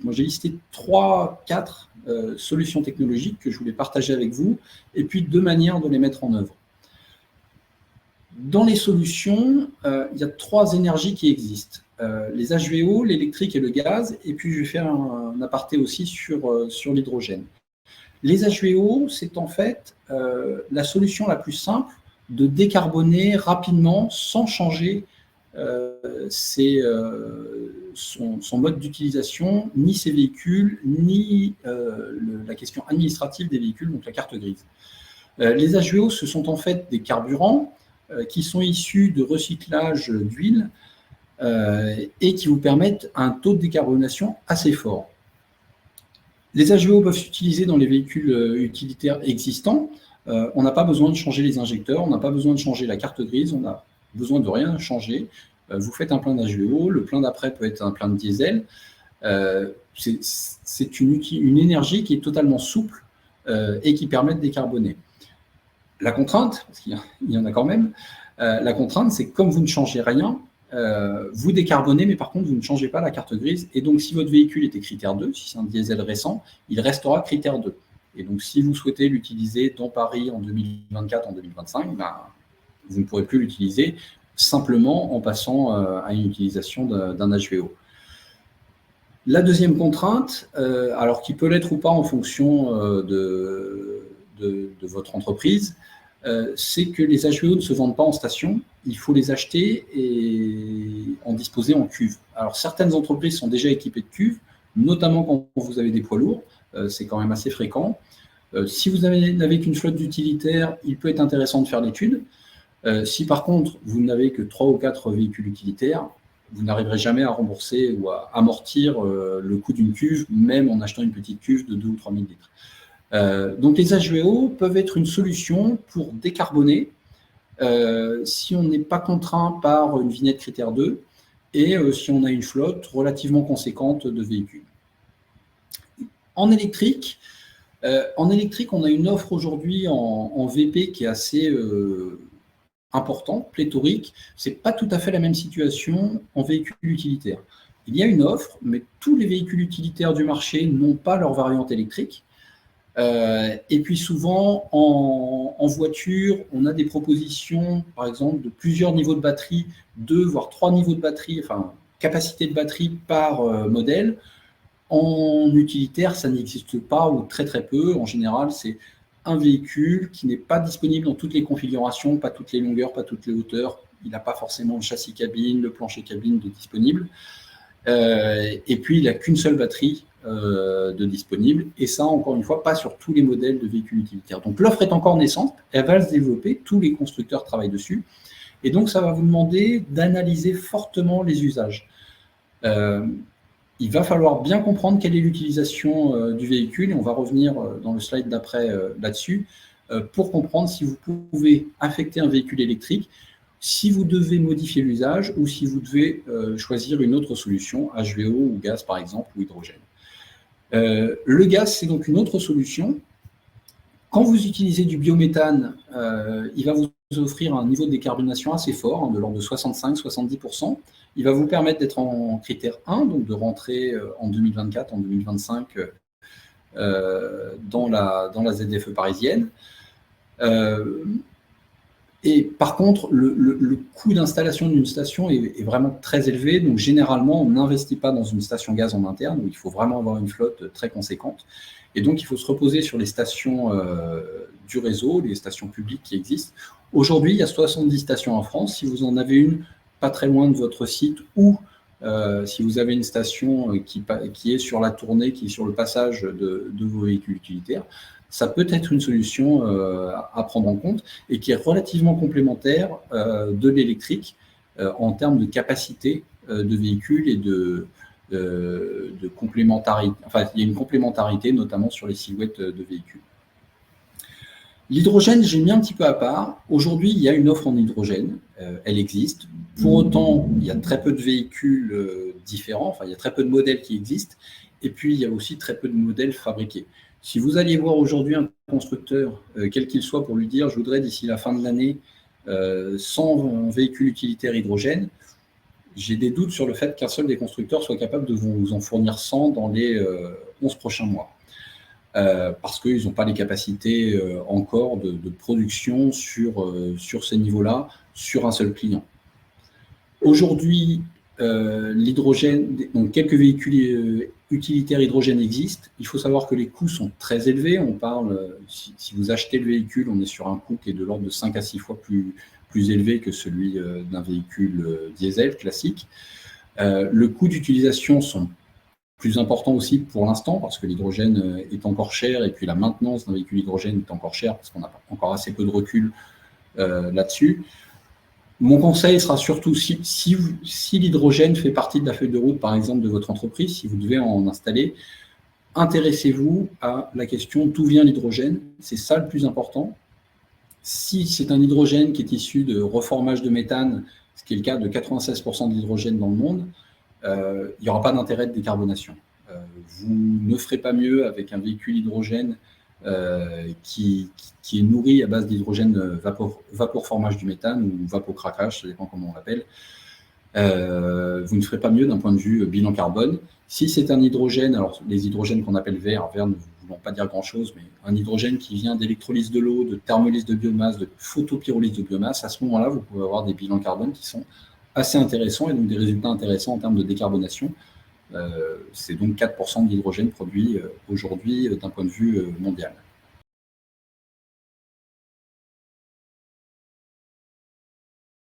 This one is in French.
Moi, j'ai listé 3-4 solutions technologiques que je voulais partager avec vous, et puis 2 manières de les mettre en œuvre. Dans les solutions, il y a 3 énergies qui existent. Les HVO, l'électrique et le gaz, et puis je vais faire un aparté aussi sur l'hydrogène. Les HVO, c'est en fait la solution la plus simple de décarboner rapidement sans changer son mode d'utilisation, ni ses véhicules, ni la question administrative des véhicules, donc la carte grise. Les HVO, ce sont en fait des carburants qui sont issus de recyclage d'huile et qui vous permettent un taux de décarbonation assez fort. Les HVO peuvent s'utiliser dans les véhicules utilitaires existants. On n'a pas besoin de changer les injecteurs, on n'a pas besoin de changer la carte grise, on n'a besoin de rien changer. Vous faites un plein d'HVO, le plein d'après peut être un plein de diesel. C'est une énergie qui est totalement souple et qui permet de décarboner. La contrainte, parce qu'il y en a quand même, la contrainte, c'est que comme vous ne changez rien, vous décarbonez, mais par contre, vous ne changez pas la carte grise. Et donc, si votre véhicule était critère 2, si c'est un diesel récent, il restera critère 2. Et donc, si vous souhaitez l'utiliser dans Paris en 2024, en 2025, vous ne pourrez plus l'utiliser simplement en passant à une utilisation d'un HVO. La deuxième contrainte, alors qui peut l'être ou pas en fonction de votre entreprise, c'est que les HVO ne se vendent pas en station, il faut les acheter et en disposer en cuve. Alors certaines entreprises sont déjà équipées de cuves, notamment quand vous avez des poids lourds, c'est quand même assez fréquent. Si vous n'avez qu'une flotte d'utilitaires, il peut être intéressant de faire l'étude. Si par contre vous n'avez que 3 ou 4 véhicules utilitaires, vous n'arriverez jamais à rembourser ou à amortir le coût d'une cuve, même en achetant une petite cuve de 2 ou 3 000 litres. Donc les HVO peuvent être une solution pour décarboner si on n'est pas contraint par une vignette critère 2 et si on a une flotte relativement conséquente de véhicules. En électrique, on a une offre aujourd'hui en VP qui est assez importante, pléthorique. Ce n'est pas tout à fait la même situation en véhicule utilitaire. Il y a une offre, mais tous les véhicules utilitaires du marché n'ont pas leur variante électrique. Et puis souvent, en voiture, on a des propositions, par exemple, de plusieurs niveaux de batterie, 2 voire 3 niveaux de batterie, enfin, capacité de batterie par modèle. En utilitaire, ça n'existe pas ou très très peu. En général, c'est un véhicule qui n'est pas disponible dans toutes les configurations, pas toutes les longueurs, pas toutes les hauteurs. Il n'a pas forcément le châssis cabine, le plancher cabine de disponible. Et puis, il n'a qu'une seule batterie de disponible, et ça, encore une fois, pas sur tous les modèles de véhicules utilitaires. Donc l'offre est encore naissante, elle va se développer, tous les constructeurs travaillent dessus, et donc ça va vous demander d'analyser fortement les usages. Il va falloir bien comprendre quelle est l'utilisation du véhicule, et on va revenir dans le slide d'après là-dessus, pour comprendre si vous pouvez affecter un véhicule électrique, si vous devez modifier l'usage, ou si vous devez choisir une autre solution, HVO ou gaz par exemple, ou hydrogène. Le gaz, c'est donc une autre solution. Quand vous utilisez du biométhane, il va vous offrir un niveau de décarbonation assez fort, de l'ordre de 65-70%. Il va vous permettre d'être en critère 1, donc de rentrer en 2024, en 2025 dans la ZFE parisienne. Et par contre, le coût d'installation d'une station est vraiment très élevé. Donc, généralement, on n'investit pas dans une station gaz en interne, où il faut vraiment avoir une flotte très conséquente. Et donc, il faut se reposer sur les stations du réseau, les stations publiques qui existent. Aujourd'hui, il y a 70 stations en France. Si vous en avez une pas très loin de votre site, ou si vous avez une station qui est sur la tournée, qui est sur le passage de vos véhicules utilitaires, ça peut être une solution à prendre en compte et qui est relativement complémentaire de l'électrique en termes de capacité de véhicules et de complémentarité. Enfin, il y a une complémentarité, notamment sur les silhouettes de véhicules. L'hydrogène, j'ai mis un petit peu à part. Aujourd'hui, il y a une offre en hydrogène, elle existe. Pour autant, il y a très peu de véhicules différents, enfin, il y a très peu de modèles qui existent, et puis il y a aussi très peu de modèles fabriqués. Si vous alliez voir aujourd'hui un constructeur, quel qu'il soit, pour lui dire « je voudrais d'ici la fin de l'année 100 véhicules utilitaires hydrogène », j'ai des doutes sur le fait qu'un seul des constructeurs soit capable de vous en fournir 100 dans les 11 prochains mois. Parce qu'ils n'ont pas les capacités encore de production sur ces niveaux-là, sur un seul client. Aujourd'hui, l'hydrogène, donc quelques véhicules utilitaires hydrogène existent. Il faut savoir que les coûts sont très élevés. On parle, si vous achetez le véhicule, on est sur un coût qui est de l'ordre de 5 à 6 fois plus élevé que celui d'un véhicule diesel classique. Le coût d'utilisation sont plus importants aussi pour l'instant parce que l'hydrogène est encore cher et puis la maintenance d'un véhicule hydrogène est encore chère parce qu'on a encore assez peu de recul là-dessus. Mon conseil sera surtout, si l'hydrogène fait partie de la feuille de route, par exemple, de votre entreprise, si vous devez en installer, intéressez-vous à la question d'où vient l'hydrogène. C'est ça le plus important. Si c'est un hydrogène qui est issu de reformage de méthane, ce qui est le cas de 96% de l'hydrogène dans le monde, il n'y aura pas d'intérêt de décarbonation. Vous ne ferez pas mieux avec un véhicule hydrogène qui est nourri à base d'hydrogène vapeur-formage du méthane ou vapocraquage, ça dépend comment on l'appelle. Vous ne ferez pas mieux d'un point de vue bilan carbone. Si c'est un hydrogène, alors les hydrogènes qu'on appelle verts ne vont pas dire grand-chose, mais un hydrogène qui vient d'électrolyse de l'eau, de thermolyse de biomasse, de photopyrolyse de biomasse, à ce moment-là, vous pouvez avoir des bilans carbone qui sont assez intéressants et donc des résultats intéressants en termes de décarbonation. C'est donc 4% de l'hydrogène produit aujourd'hui d'un point de vue mondial.